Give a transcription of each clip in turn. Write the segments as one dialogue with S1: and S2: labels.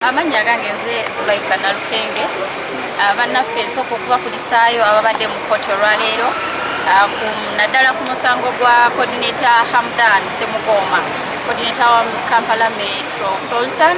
S1: Amanya gange nze Zulaika Nalukenge bannaffe nsooka okubakulisaayo ababadde mu kkooti olwaleero naddala ku musango gwa coordinator Hamdan Ssemugoma, coordinator wa Kampala Metropolitan,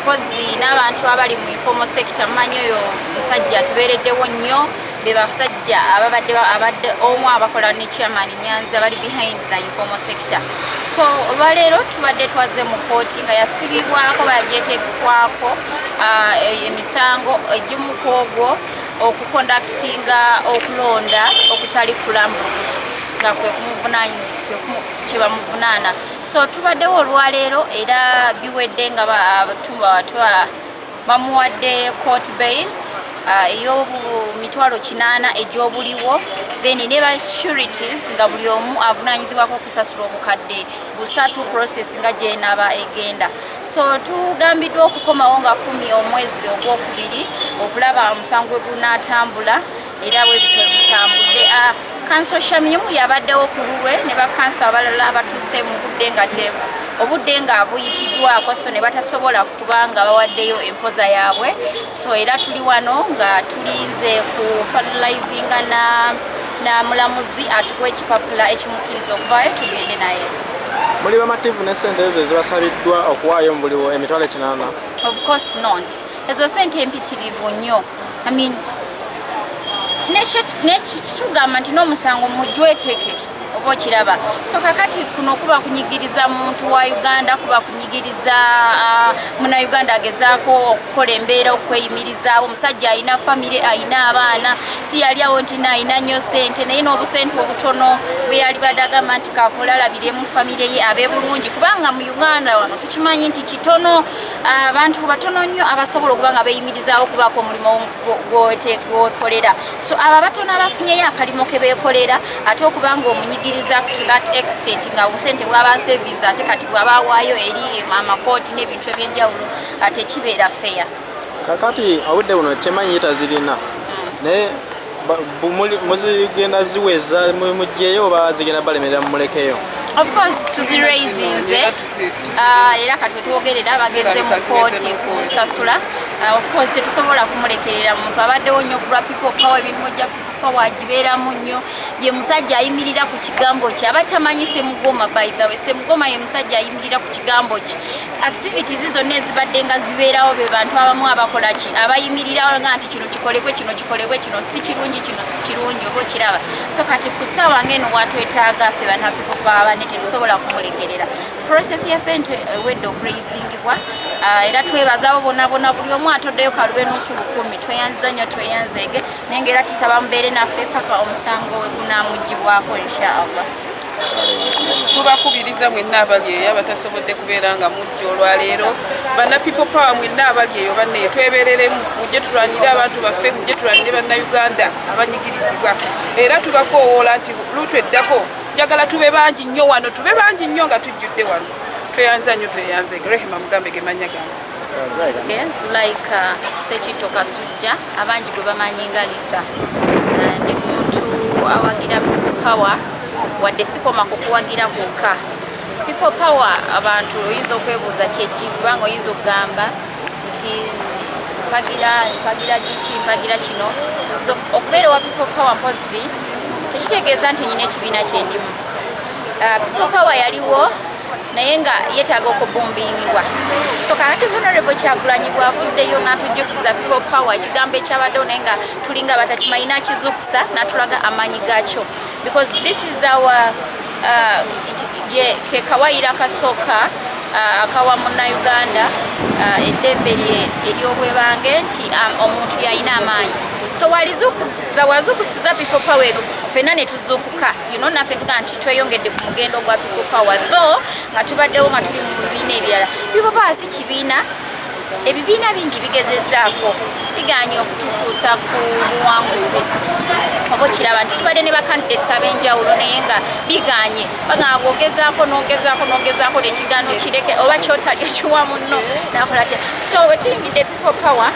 S1: mpozi n'abantu abali mu informal sector. Mmanyi oyo musajja tubeereddewo nnyo, be basajja abadde omu abakola ne chairman Nyanza bali behind the informal sector. So olwaleero tubadde twaze mu kkooti nga yasibibwako bagyetekwako emisango egimu ku ogwo okukondaktinga okulonda okutali kulambulukufu nga kwe bamuvunaana. So tubaddewo olwaleero era biwedde nga bamuwadde court bail ey'omitwalo 8 egy'obuliwo, then ne ba sureties nga buli omu avunaanyizibwako okusasula obukadde 3 process nga gyenaba egenda. So tugambiddwa okukomawo nga 10 omwezi ogwokubiri okulaba omusango gwe gunaatambula era bwe bityo bitambudde. Kanso Shamim yabaddewo ku lulwe ne bakanso abalala abatuuse mu obudde nga buyitiddwako, so ne batasobola kubanga bawaddeyo empoza yaabwe. So era tuli wano nga tulinze ku finalizinga na mulamuzi atuwa ekipapula ekimukkiriza okuvaayo tugende naye.
S2: Muli bamativu ne sente ezo ezibasabiddwa okuwaayo mu buli emitwalo 8?
S1: Of course not. Ezo sente empitirivu nnyo. I mean, nekitugamba nti n'omusango mujweteeke oba okiraba. So kakati kuno kuba kunyigiriza muntu wa Uganda, kuba kunyigiriza Munnayuganda agezaako okukola embeera okweyimirizaawo. Omusajja alina famire, alina abaana, si yali awo nti alina nnyo sente naye n'obusente obutono bwe yali badagamba nti kakola alabiremu famire ye abe bulungi, kubanga mu Uganda wano tukimanyi nti kitono, abantu batono nnyo abasobola okuba nga beeyimirizaawo okubaako omulimu gwekolera. So abo abatono abafunyeyo akalimo ke beekolera ate okubanga omunyigiriza to that extent nga obusente bwaba savings ate kati bwabawaayo eri amakooti n'ebintu ebyenjawulo ate kibeera fair.
S2: Kakati obudde buno kyemanyi tazirina naye muzigenda ziweza mugyeyo oba zigenda balemerera mumulekeyo?
S1: Of course tuziraisinze era kati twogerera bageze mu kooti kusasula. Of course tetusobola kumulekerera muntu abaddewo nnyo kulwa people power, emirimu gya people power agibeeramu nnyo. Ye musajja ayimirira ku kigambo kye. Abatamanyi Ssemugoma, by the way, Ssemugoma ye musajja ayimirira ku kigambo kye. Activities zonna ezibadde nga zibeerawo be bantu abamu abakola ki abayimirirawo nga nti kino kikolebwe, kino kikolebwe, kino si kirungi, kino si kirungi, oba okiraba. So kati ku ssaawa ng'eno watwetaaga ffe bana people power ne tetusobola kumulekerera. Process ya sente ewedde okurayizingibwa era twebazaabo bonna buli omu atoddeyo kalube nusu 10. Tweyanziza nnyo, tweyanzeege naye ng'era tusaba mubeere naffe paka omusango we gunaamugibwako inshallah.
S3: Tubakubiriza mwenna abali eyo abatasobodde kubeera nga mujja olwaleero. Banna people power mwenna abali eyo banne twebereremu, mujje tulwanire abantu baffe, mujje tulwanire Bannayuganda abanyigirizibwa. Era tubakoowoola nti lutu eddako njagala tube bangi nnyo wano, tube bangi nnyo nga tujjudde wano. Tweyanza nnyo, tweyanze. Rehema Mugambe ge manya gange.
S1: Zulaika Sekitto Kasujja, abangi gwe bamanyi nga Lisa. Ndi muntu awagira people power wadde sikoma kukuwagira kwokka. People power abantu oyinza okwebuuza kyeki, kubanga oyinza okugamba nti mpagira DP, mpagira kino. So okubeera wa people power mpozi tekitegeeza nti nyina ekibiina kyendimu. People power yaliwo naye nga yeetaaga okubumbingibwa. So kakati Honorable Kyagulanyi bw'avuddeyo n'atujjukiza people power ekigambo ekyabaddewo naye nga tulinga batakimanyi n'akizuukusa n'atulaga amaanyi gaakyo, because this is our ke kawaayiro akasooka akawa Munnayuganda eddembe ery'obwebange nti omuntu yalina amaanyi. So wazuukusiza people power eno ffenna ne tuzuukuka, naffe tugaa nti tweyongedde ku mugendo gwa people power, though nga tubaddewo nga tuli mu bibiina ebirala. People power si kibiina, ebibiina bingi bigezezzaako biganye okututuusa ku buwanguzi oba okiraba nti tubadde ne bacandidates ab'enjawulo naye nga biganye bagamba bw'ogezaako n'ekigaano kireke oba kyotalya kiwa munno nakola atya. So we tuyingidde people power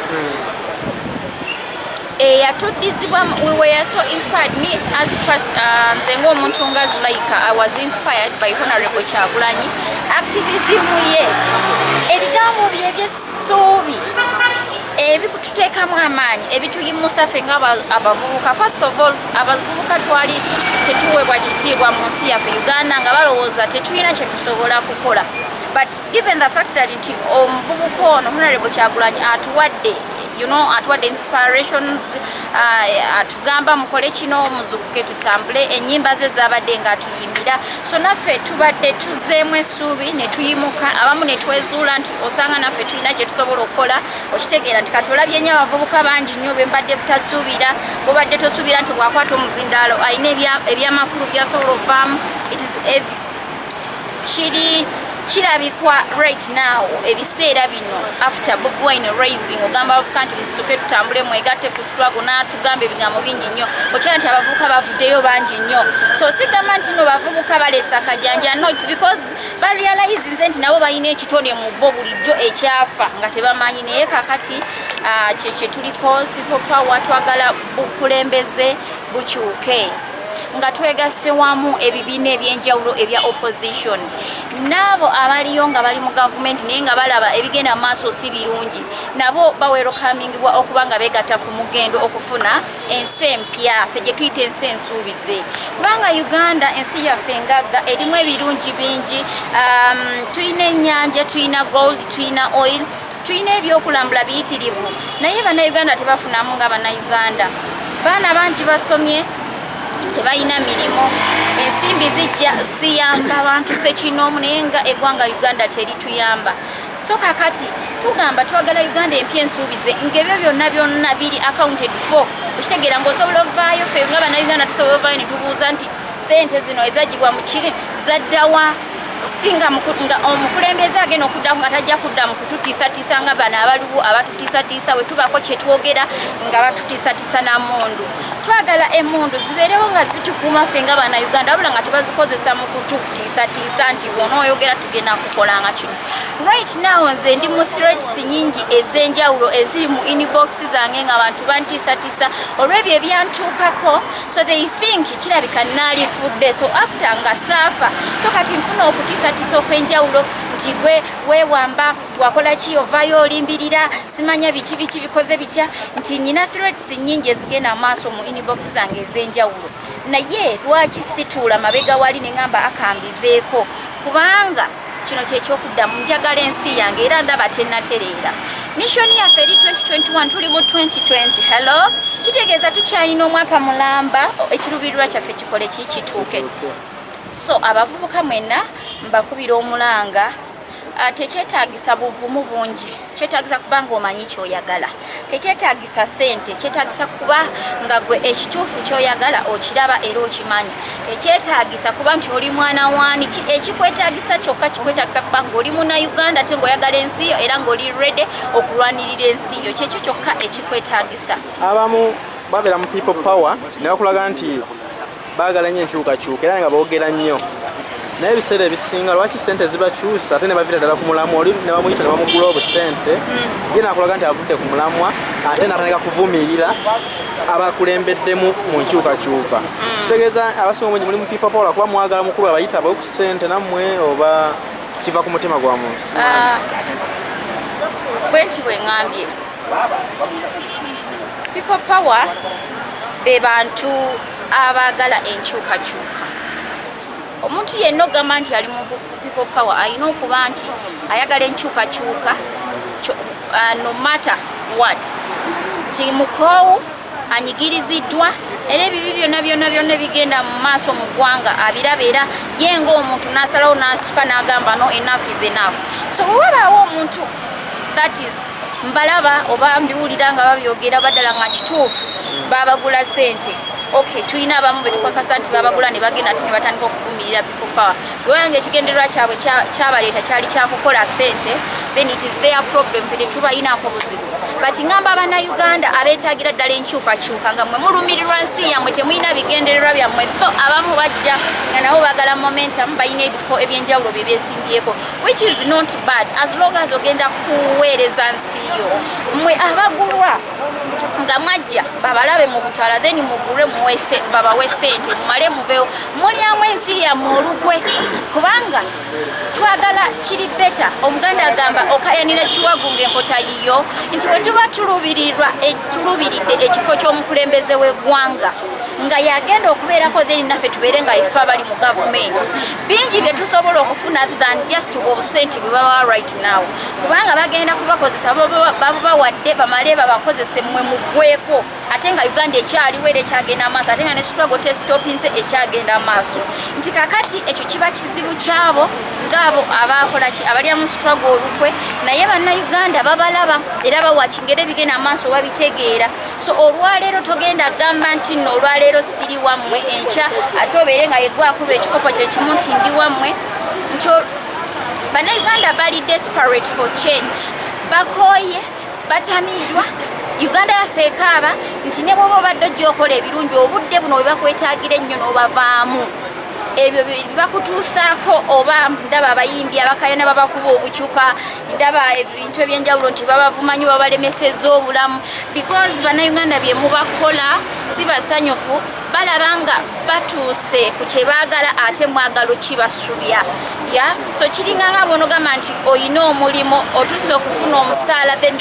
S1: we were so inspired. Me as nze ng'omuntu nga Zulaika, I was inspired by Honorable Kyagulanyi activism ye ebigambo bye eby'essuubi ebikututeekamu amaanyi ebituyimusa ffe ng'abavubuka. First of all, abavubuka twali tetuweebwa kitiibwa mu nsi yaffe Uganda nga balowooza tetulina kye tusobola kukola, but given the fact that nti omuvubuka ono Honorable Kyagulanyi atuwadde inspirations, atugamba mukole kino muzukuke tutambule, ennyimba ze zaabadde nga atuyimbira, so naffe tubadde tuzzeemu essuubi ne tuyimuka, abamu ne twezuula nti osanga naffe tulina kye tusobola okukola. Okitegeera nti kati olabye nnyo abavubuka bangi nnyo be mbadde butasuubira, bobadde tosuubira nti bwakwata omuzindaalo alina ebyamakulu byasobola ovaamu. Kirabikwa right now ebiseera bino after Bobi Wine raising ogamba abavubuka nti musituke tutambule mwegatte ku struggle n'atugamba ebigambo bingi nnyo, okyala nti abavubuka bavuddeyo bangi nnyo. So sigamba nti no bavubuka baleesa akajanja, no, it's because barealize nti nabo balina ekitone mu bo bulijjo ekyafa nga tebamanyi. Naye kakati kye tuliko people power, twagala bukulembeze bukyuke nga twegasse wamu ebibiina ebyenjawulo ebya opposition nabo abaliyo nga bali mu gavumenti naye nga balaba ebigenda maaso si birungi, nabo bawerokamingibwa okuba nga beegatta ku mugendo okufuna ensi empya, ffe gye tuyita ensi ensuubize. Kubanga Uganda ensi yaffe engagga erimu ebirungi bingi, tulina ennyanja, tulina gold, tulina oil, tulina ebyokulambula biyitirivu, naye bannayuganda tebafunamu nga bannayuganda. Baana bangi basomye tebalina mirimu, ensimbi zijja ziyamba abantu ssekinoomu naye nga eggwanga Uganda terituyamba. So kakati tugamba twagala Uganda empya ensuubize ng'ebyo byonna biri accounted for. Okitegeera ng'osobola ovaayo, ffe nga bannayuganda tusobola ovaayo ne tubuuza nti ssente zino ezagibwa mu kiri zaddawa, singa nga omukulembeze agenda okuddamu nga tajja kudda mu kututiisatiisa nga bano abaliwo abatutiisatiisa we tubaako kye twogera nga batutiisatiisa namundu. Twagala emmundu zibeerewo nga zitukuuma ffe nga bannayuganda wabula nga tebazikozesa mu kututiisatiisa nti bw'onooyogera tugenda kukolanga kino. Right now nze ndi mu threats nyingi ez'enjawulo eziri mu inbox zange nga abantu bantiisatiisa olw'ebyo ebyantuukako, so they think kirabika naalifudde, so after nga saafa, so kati nfuna okutiisatiisa okw'enjawulo nti gwe weewamba wakola ki, ovaayo olimbirira, simanya biki bikoze bitya, nti nyina threats nyingi ezigenda maaso mu inbox zange ez'enjawulo. Naye lwaki situula mabega wali ne ngamba akambiveeko, kubanga kino ky'ekyokuddamu njagala ensi yange era ndaba tennatereera. Nishoni yaffe eri 2021 tuli mu 2020. Hello, kitegeeza tukyalina omwaka mulamba ekiruubirirwa kyaffe kikole kituuke. So abavubuka mwenna mbakubira omulanga, tekyetaagisa buvumu bungi, kyetaagisa kuba ng'omanyi kyoyagala, tekyetaagisa ssente, kyetaagisa kuba nga gwe ekituufu kyoyagala okiraba era okimanyi, tekyetaagisa kuba nti oli mwana waani. Ekikwetaagisa kyokka kikwetaagisa kuba ng'oli Munnayuganda ate ng'oyagala ensi yo era ng'oli ready okulwanirira ensi yo, kyekyo kyokka ekikwetaagisa.
S2: Abamu babeera mu people power ne bakulaga nti baagala nnyo enkyukakyuka era nga boogera nnyo, naye ebiseera ebisinga lwaki ssente zibakyusa ate ne bavira ddala ku mulamwa, oli ne bamuyita ne bamugula obusente, ye nakulaga nti avudde ku mulamwa ate n'atandika kuvumirira abakulembeddemu mu nkyukakyuka. Kitegeeza abasinga obungi muli mu people power kuba mwagala mukulu abayita ku ssente nammwe oba kiva ku mutima gwa muntu?
S1: Bwe nti bwe ŋŋambye, people power be bantu abaagala enkyukakyuka. Omuntu yenna ogamba nti ali mu people power alina okuba nti ayagala enkyukakyuka no matter what, nti mukoowu, anyigiriziddwa era ebibi byonna bigenda mu maaso mu ggwanga abiraba era ye ng'omuntu n'asalawo n'asituka n'agamba no, enough is enough. So wewabaawo omuntu that is mbalaba oba mbiwulira nga babyogera baddala nga kituufu babagula ssente, okay, tulina abamu betukakasa nti babagula ne bagenda ate ne batandika okuvumirira people power. Bwewanga ekigendererwa kyabwe kyabaleeta kyali kyakukola ssente, then it is their problem, ffe tetubayinaako buzibu. But ngamba Bannayuganda abeetaagira ddala enkyukakyuka nga mmwe mulumirirwa nsi yammwe temulina bigendererwa byammwe, so abamu bajja nga nabo bagala momentum, balina ebifo ebyenjawulo bye beesimbyeko, which is not bad as long as ogenda kuweereza nsi yo. Mmwe abagulwa nga mwajja babalabe mu butala then mugure muwese babawe sente mumale muveewo mulyamu ensi yammwe olugwe kubanga twagala kiri beta omuganda agamba okayanira kiwagu ng'enkota yiyo nti bwe tuba tulubiridde ekifo ky'omukulembeze w'eggwanga nga yagenda okubeerako then naffe tubeere nga ife abali mu gavumenti bingi bye tusobola okufuna than just obusente bwe baba right now kubanga bagenda kubakozesa babawadde bamale babakozese mmwe muggweeko ate nga Uganda ekyaliwo era ekyagenda amaaso ate nga ne struggle testopinze ekyagenda amaaso nti kakati ekyo kiba kizibu kyabo ngaabo abakolaki abalya mu struggle olukwe naye bannayuganda babalaba era bawakingera ebigenda amaaso babitegeera so olwaleero togenda gamba nti nno olwaleero siri wammwe enkya ate obeere nga yeggwakuba ekikopo kyekimu nti ndi wammwe nti bannayuganda bali desperate for change bakooye batamiddwa Uganda yaffe ekaaba nti ne bwoba obadde ojja okola ebirungi obudde buno bwe bakwetaagira ennyo n'obavaamu ebyo bibakutuusaako oba ndaba abayimbi abakayana babakuba obucupa ndaba ebintu ebyenjawulo nti babavuma nnyo babalemeseza obulamu because bannayuganda bye mubakola si basanyufu balaba nga batuuse ku kye baagala ate mwagalo kibasubya so kiringa nga bw'onogamba nti oyina omulimu otuuse okufuna omusaala then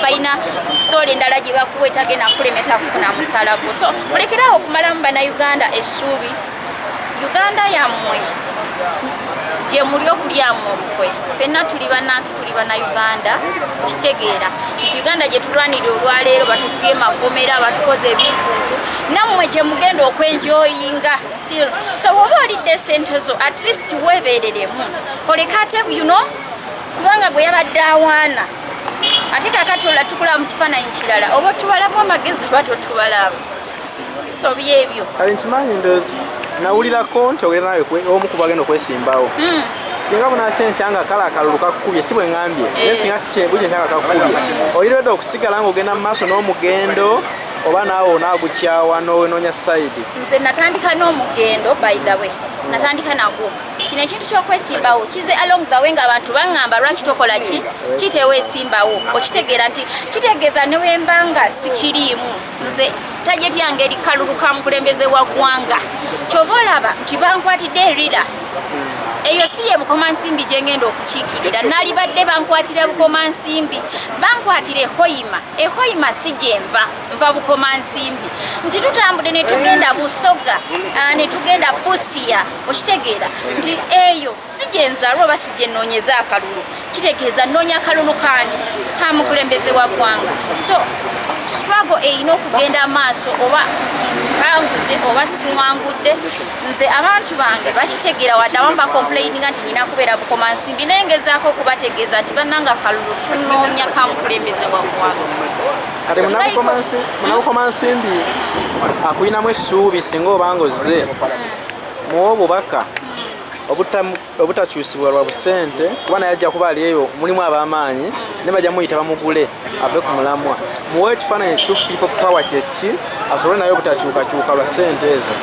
S1: balina story endala gye bakuwa etagenda kulemesa kufuna musaala gwo so mulekerawo okumalamu bannayuganda essuubi Uganda yammwe gye muli okulyamu olukwe ffenna tuli bannansi tuli bannayuganda okitegeera nti Uganda gye tulwanira olwaleero batusibye magomera batukoze ebintuntu nammwe gye mugenda okwenjoyinga still so woba olidde sente zo at least weebeereremu olekate kubanga gwe yabadde awaana ate kakati olatukula mu kifaananyi kirala oba tubalamu amagezi oba totubalamu so byebyo
S2: kale nkimanyi nawulirako nti ogenda nawe omu ku bagenda okwesimbawo singa bunakyenkyanga kale akalulu kakukubye si bwe ŋŋambye naye singa bukyenkyanga kakukubye oliredde okusigala ng'ogenda mu maaso n'omugendo oba naawe onaagukyawa n'owenoonya sayidi
S1: nze natandika n'omugendo by the way natandika nagwo kino ekintu ky'okwesimbawo kize along the way ng'abantu baŋŋamba lwaki tokola ki kiteweesimbawo okitegeera nti kitegeeza ne wemba nga sikiriimu nze tajeti yange eri kalulu ka mukulembeze wa ggwanga kyova olaba nti bankwatidde erira eyo si ye bukomansimbi gye ngenda okukiikirira nalibadde bankwatira bukomansimbi bankwatira ehoyima si gye nva bukomansimbi nti tutambudde ne tugenda busoga ne tugenda busiya okitegeera nti eyo si gye nzalwa oba si gye nnoonyeza akalulu kitegeeza nnoonya akalulu kaani ka mukulembeze wa ggwanga so struggle eyina okugenda amaaso oba nkangudde oba siwangudde nze abantu bange bakitegeera wadde abamu bakomplaininga nti nyina kubeera bukomansimbi naye ngezaako okubategeeza nti bannanga kalulu tunoonya ka mukulembeze wa ggwanga
S2: ate munabukomansimbi akuyinamu essuubi singa obanga ozze muwa obubaka obutakyusibwa lwa busente kuba naye ajja kuba ali eyo mulimu ab'amaanyi ne bajja muyita bamugule ave ku mulamwa muwe ekifaananyi ekituufu people power kyeki asobole naye obutakyukakyuka lwa sente ezo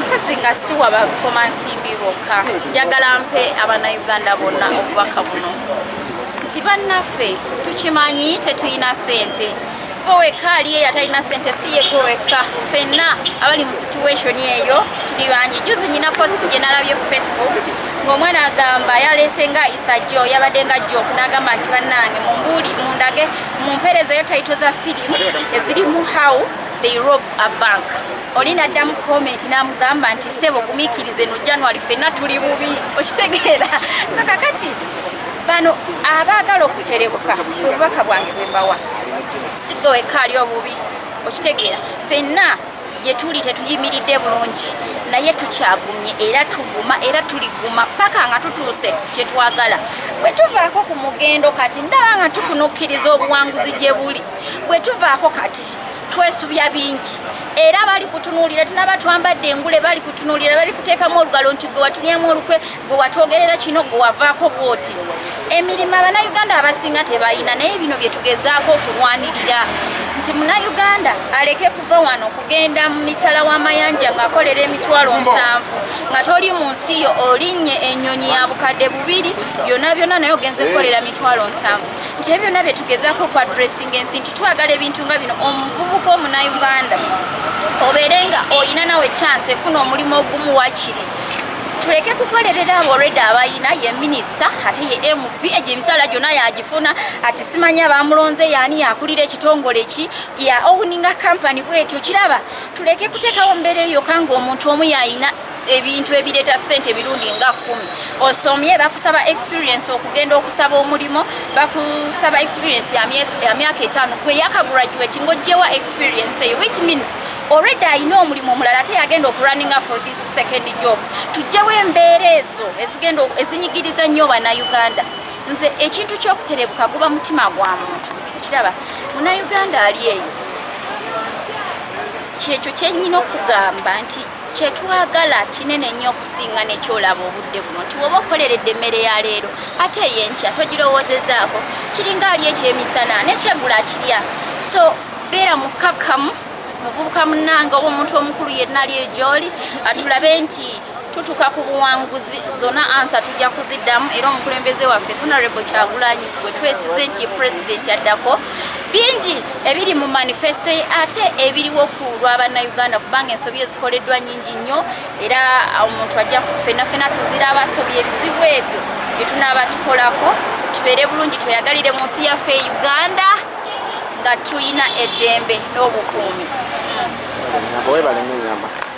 S1: mpozzi nga siwa bakomansimbi bokka njagala mpe abannayuganda bonna obubaka buno nti bannaffe tukimanyi tetulina sente goweka aliye atalina sente siye goweka ffenna abali mu situation eyo tuli bangi juzi nyina post gye nalabye ku Facebook ng'omwana agamba yaleese nga isajjo yabadde nga jjo okunagamba nti bannange mundage mumpeerezeyo taito za firimu ezirimu how they rob a bank olina addamu comment n'amugamba nti sebo gumiikirize no January ffenna tuli bubi okitegeera so kakati bano abaagala okuterebuka obubaka bwange bwe mbawa sigo ekali obubi okitegeera ffenna gye tuli tetuyimiridde bulungi naye tukyagumye era tuguma era tuliguma paka nga tutuuse kye twagala bwe tuvaako ku mugendo kati ndaba nga tukunukkiriza obuwanguzi gye buli bwe tuvaako kati twesubya bingi era bali kutunuulira tunaba twambadde engule bali kutunuulira bali kuteekamu olugalo nti gwe watunyamu olukwe gwe watwogerera kino gwe wavaako bwoti emirimu abannayuganda abasinga tebayina naye bino bye tugezaako okulwanirira nti munnayuganda aleke kuva wano kugenda mu mitala w'amayanja ng'akolera emitwalo 7 nga toli mu nsi yo olinnye ennyonyi ya bukadde 2 byonna naye ogenze kukolera mitwalo 7 nti ebyo byonna bye tugezaako ku addressing ensi nti twagala ebintu nga bino omuvubuka omunnayuganda obeere nga oyina nawe chance efuna omulimu ogumu wakiri tuleke kukolerera abo already abayina ye minisita ate ye MP egyo emisala gyonna yagifuna ati simanya bamulonze yani yakulira ekitongole ki ya owninga company bwetyo kiraba tuleke kuteekawo mbeera eyo kanga omuntu omu yayina ebintu ebireeta ssente ebirundi nga 10 osomye bakusaba experience okugenda okusaba omulimo bakusaba experience ya myaka 5 gwe yakagraduate ng'ogyewa experience eyo which means already ayina omulimu omulala ate yagenda okurunninga for this second job tujjawo embeera ezo ezinyigiriza nnyo bannayuganda nze ekintu ky'okuterebuka guba mutima gwa muntu kiraba munnayuganda ali eyo kyekyo kyennyina okugamba nti kyetwagala kinene nnyo okusinga nekyolaba obudde buno nti woba okoleredde emmere ya leero ate eyenkya togirowoozezaako kiringa ali ekyemisana nekyegula kirya so beera mukkakkamu muvubuka munnanga oba omuntu omukulu yenna ali egyoli atulabe nti tutuuka ku buwanguzi zonna ansa tujja kuziddamu era omukulembeze waffe Honorable Kyagulanyi gwe twesize nti ye president addako bingi ebiri mu manifesto ye ate ebiriwo ku lw'abannayuganda kubanga ensobi ezikoleddwa nnyingi nnyo era omuntu ajja ffenna tuziraba asobi ebizibu ebyo bye tunaaba tukolako tubeere bulungi tweyagalire mu nsi yaffe e Uganda nga tuyina eddembe n'obukuumi.
S2: Webale nnyo nyamba.